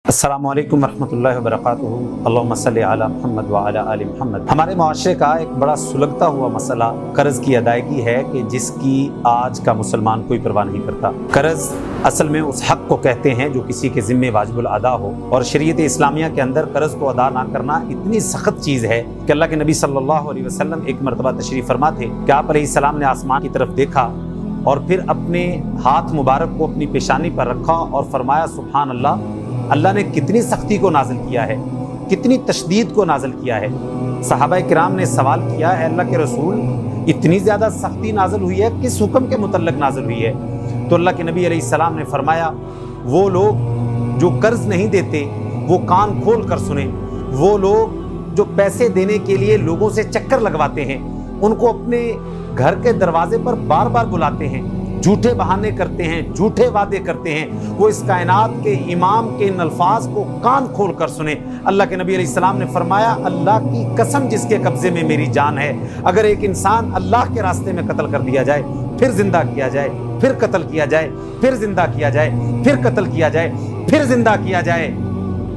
السلام علیکم ورحمۃ اللہ وبرکاتہ۔ اللہم صلی علی محمد وعلی آل محمد۔ ہمارے معاشرے کا ایک بڑا سلگتا ہوا مسئلہ قرض کی ادائیگی ہے کہ جس کی آج کا مسلمان کوئی پرواہ نہیں کرتا۔ قرض اصل میں اس حق کو کہتے ہیں جو کسی کے ذمے واجب الادا ہو، اور شریعت اسلامیہ کے اندر قرض کو ادا نہ کرنا اتنی سخت چیز ہے کہ اللہ کے نبی صلی اللہ علیہ وسلم ایک مرتبہ تشریف فرما تھے کہ آپ علیہ السلام نے آسمان کی طرف دیکھا اور پھر اپنے ہاتھ مبارک کو اپنی پیشانی پر رکھا اور فرمایا سبحان اللہ، اللہ نے کتنی سختی کو نازل کیا ہے، کتنی تشدید کو نازل کیا ہے۔ صحابہ کرام نے سوال کیا، اے اللہ کے رسول، اتنی زیادہ سختی نازل ہوئی ہے، کس حکم کے متعلق نازل ہوئی ہے؟ تو اللہ کے نبی علیہ السلام نے فرمایا، وہ لوگ جو قرض نہیں دیتے وہ کان کھول کر سنیں، وہ لوگ جو پیسے دینے کے لیے لوگوں سے چکر لگواتے ہیں، ان کو اپنے گھر کے دروازے پر بار بار بلاتے ہیں، جھوٹے بہانے کرتے ہیں، جھوٹے وعدے کرتے ہیں، وہ اس کائنات کے امام کے ان الفاظ کو کان کھول کر سنیں۔ اللہ کے نبی علیہ السلام نے فرمایا، اللہ کی قسم جس کے قبضے میں میری جان ہے، اگر ایک انسان اللہ کے راستے میں قتل کر دیا جائے، پھر زندہ کیا جائے، پھر قتل کیا جائے، پھر زندہ کیا جائے، پھر قتل کیا جائے، پھر زندہ کیا جائے،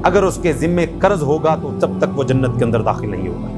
اگر اس کے ذمے قرض ہوگا تو تب تک وہ جنت کے اندر داخل نہیں ہوگا۔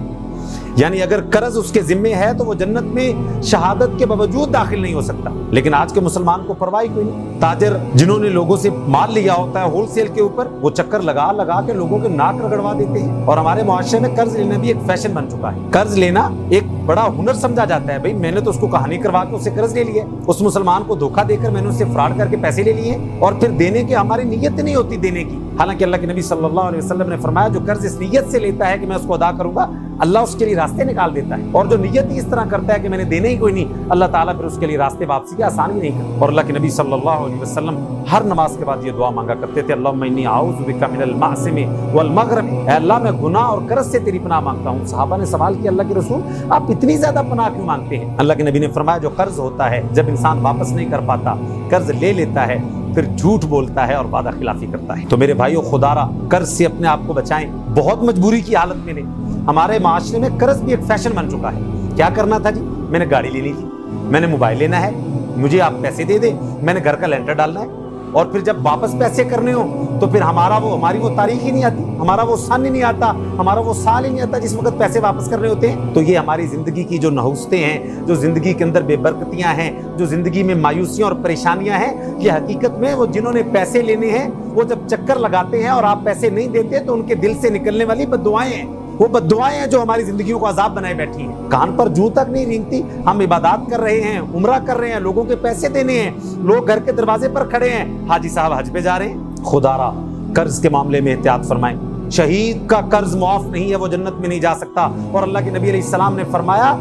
یعنی اگر قرض اس کے ذمے ہے تو وہ جنت میں شہادت کے باوجود داخل نہیں ہو سکتا۔ لیکن آج کے مسلمان کو پرواہ کوئی نہیں۔ تاجر جنہوں نے لوگوں سے مال لیا ہوتا ہے ہول سیل کے اوپر، وہ چکر لگا لگا کے لوگوں کے ناک رگڑوا دیتے ہیں، اور ہمارے معاشرے میں قرض لینا بھی ایک فیشن بن چکا ہے۔ قرض لینا ایک بڑا ہنر سمجھا جاتا ہے، بھائی میں نے تو اس کو کہانی کروا کے اس سے قرض لے لیا، اس مسلمان کو دھوکہ دے کر میں نے اس سے فراڈ کر کے پیسے لے لیے، اور پھر دینے کی ہماری نیت نہیں ہوتی دینے کی۔ حالانکہ اللہ کے نبی صلی اللہ علیہ وسلم نے فرمایا، جو قرض اس نیت سے لیتا ہے کہ میں اس کو ادا کروں گا، اللہ اس کے لیے راستے نکال دیتا ہے، اور جو نیت اس طرح کرتا ہے کہ میں نے دینے ہی کوئی نہیں، اللہ تعالیٰ پھر اس کے لیے راستے واپسی کی آسان ہی نہیں کرتا۔ اور اللہ کے نبی صلی اللہ علیہ وسلم ہر نماز کے بعد یہ دعا مانگا کرتے تھے، اللہم انی اعوذ بک من المعصم والمغرم، اے اللہ میں گناہ اور قرض سے تیری پناہ مانگتا ہوں۔ صحابہ نے سوال کیا، اللہ کے رسول آپ اتنی زیادہ پناہ کیوں مانگتے ہیں؟ اللہ کے نبی نے فرمایا، جو قرض ہوتا ہے جب انسان واپس نہیں کر پاتا، قرض لے لیتا ہے، پھر جھوٹ بولتا ہے اور وعدہ خلافی کرتا ہے۔ تو میرے بھائیو، خدا را قرض سے اپنے آپ کو بچائیں، بہت مجبوری کی حالت میں لیں۔ ہمارے معاشرے میں قرض بھی ایک فیشن بن چکا ہے۔ کیا کرنا تھا جی؟ میں نے گاڑی لینی تھی، میں نے موبائل لینا ہے، مجھے آپ پیسے دے دیں، میں نے گھر کا لینٹر ڈالنا ہے، اور پھر جب واپس پیسے کرنے ہوں تو پھر ہماری وہ تاریخ ہی نہیں آتی، ہمارا وہ سن ہی نہیں آتا، ہمارا وہ سال ہی نہیں آتا جس وقت پیسے واپس کرنے ہوتے ہیں۔ تو یہ ہماری زندگی کی جو نحوستیں ہیں، جو زندگی کے اندر بے برکتیاں ہیں، جو زندگی میں مایوسیاں اور پریشانیاں ہیں، یہ حقیقت میں وہ جنہوں نے پیسے لینے ہیں، وہ جب چکر لگاتے ہیں اور آپ پیسے نہیں دیتے تو ان کے دل سے نکلنے والی بد دعائیں ہیں، وہ بد دعائیں ہیں جو ہماری زندگیوں کو عذاب بنائے بیٹھی ہیں۔ کان پر جوں تک نہیں رینگتی، ہم عبادات کر رہے ہیں، عمرہ کر رہے ہیں، لوگوں کے پیسے دینے ہیں، لوگ گھر کے دروازے پر کھڑے ہیں، حاجی صاحب حج پہ جا رہے ہیں۔ خدا را قرض کے معاملے میں احتیاط فرمائیں۔ شہید کا قرض معاف نہیں ہے، وہ جنت میں نہیں جا سکتا۔ اور اللہ کے نبی علیہ السلام نے فرمایا،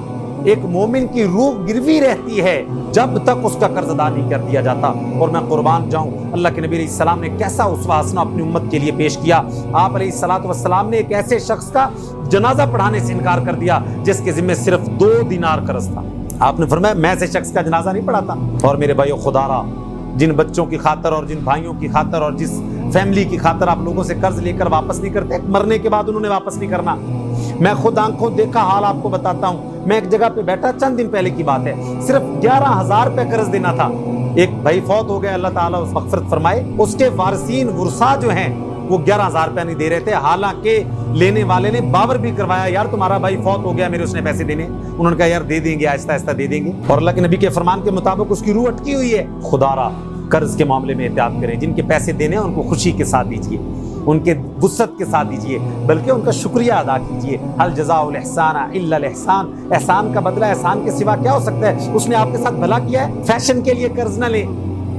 ایک مومن کی روح گروی رہتی ہے جب تک اس کا قرض ادا نہیں کر دیا جاتا۔ اور میں قربان جاؤں، اللہ کے نبی علیہ السلام نے کیسا اسوہ حسنہ اپنی امت کے لیے پیش کیا۔ آپ علیہ السلام نے ایک ایسے شخص کا جنازہ پڑھانے سے انکار کر دیا جس کے ذمہ صرف 2 دینار قرض تھا۔ آپ نے فرمایا، میں ایسے شخص کا جنازہ نہیں پڑھاتا۔ اور میرے بھائیو، خدا را جن بچوں کی خاطر اور جن بھائیوں کی خاطر اور جس فیملی کی خاطر آپ لوگوں سے قرض لے کر واپس نہیں کرتے، مرنے کے بعد انہوں نے واپس نہیں کرنا۔ میں خود آنکھوں دیکھا حال آپ کو بتاتا ہوں۔ میں ایک جگہ پہ بیٹھا، چند دن پہلے کی بات ہے، صرف 11,000 روپے قرض دینا تھا۔ ایک بھائی فوت ہو گیا، اللہ تعالیٰ اس مغفرت فرمائے، اس کے وارثین ورثاء جو ہیں وہ 11,000 روپے نہیں دے رہے تھے، حالانکہ لینے والے نے باور بھی کروایا، یار تمہارا بھائی فوت ہو گیا، میرے اس نے پیسے دینے۔ انہوں نے کہا یار دے دیں گے، آہستہ آہستہ دے دیں گے، اور اللہ کے نبی کے فرمان کے مطابق اس کی روح اٹکی ہوئی ہے۔ خدا را قرض کے معاملے میں احتیاط کریں۔ جن کے پیسے دینے ہیں ان کو خوشی کے ساتھ دیجیے، ان کے وسعت کے ساتھ دیجیے، بلکہ ان کا شکریہ ادا کیجیے۔ هل جزاء الاحسان الا الاحسان، احسان کا بدلہ احسان کے سوا کیا ہو سکتا ہے؟ اس نے آپ کے ساتھ بھلا کیا ہے۔ فیشن کے لیے قرض نہ لیں۔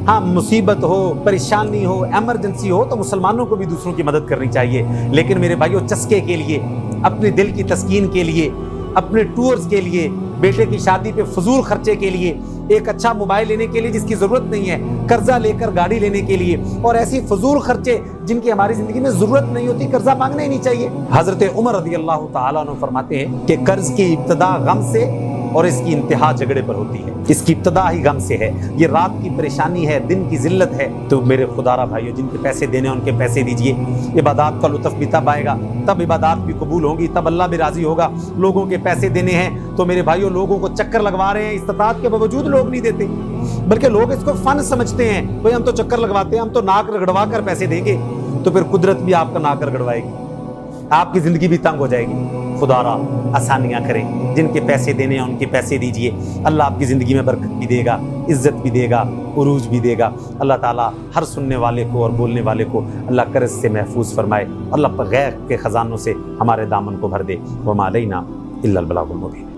ہاں، مصیبت ہو، پریشانی ہو، ایمرجنسی ہو تو مسلمانوں کو بھی دوسروں کی مدد کرنی چاہیے، لیکن میرے بھائیو، چسکے کے لیے، اپنے دل کی تسکین کے لیے، اپنے ٹورز کے لیے، بیٹے کی شادی پہ فضول خرچے کے لیے، ایک اچھا موبائل لینے کے لیے جس کی ضرورت نہیں ہے، قرضہ لے کر گاڑی لینے کے لیے، اور ایسی فضول خرچے جن کی ہماری زندگی میں ضرورت نہیں ہوتی، قرضہ مانگنا ہی نہیں چاہیے۔ حضرت عمر رضی اللہ تعالیٰ عنہ فرماتے ہیں کہ قرض کی ابتدا غم سے اور اس کی انتہا جھگڑے پر ہوتی ہے۔ اس کی ابتدا ہی غم سے ہے، یہ رات کی پریشانی ہے، دن کی ذلت ہے۔ تو میرے خدا را بھائیو، جن کے پیسے دینے ان کے پیسے دیجئے۔ عبادات کا لطف بھی تب آئے گا، تب عبادات بھی قبول ہوں گی، تب اللہ بھی راضی ہوگا۔ لوگوں کے پیسے دینے ہیں تو میرے بھائیو، لوگوں کو چکر لگوا رہے ہیں، استطاعت کے باوجود لوگ نہیں دیتے، بلکہ لوگ اس کو فن سمجھتے ہیں۔ بھئی ہم تو چکر لگواتے ہیں، ہم تو ناک رگڑوا کر پیسے دیں گے۔ تو پھر قدرت بھی آپ کا ناک گڑگڑائے گی، آپ کی زندگی بھی تنگ ہو جائے گی۔ خدا را آسانیاں کریں، جن کے پیسے دینے ہیں ان کے پیسے دیجئے، اللہ آپ کی زندگی میں برکت بھی دے گا، عزت بھی دے گا، عروج بھی دے گا۔ اللہ تعالیٰ ہر سننے والے کو اور بولنے والے کو اللہ قرض سے محفوظ فرمائے، اللہ غیب کے خزانوں سے ہمارے دامن کو بھر دے۔ وما علینا الا البلاغ المبین۔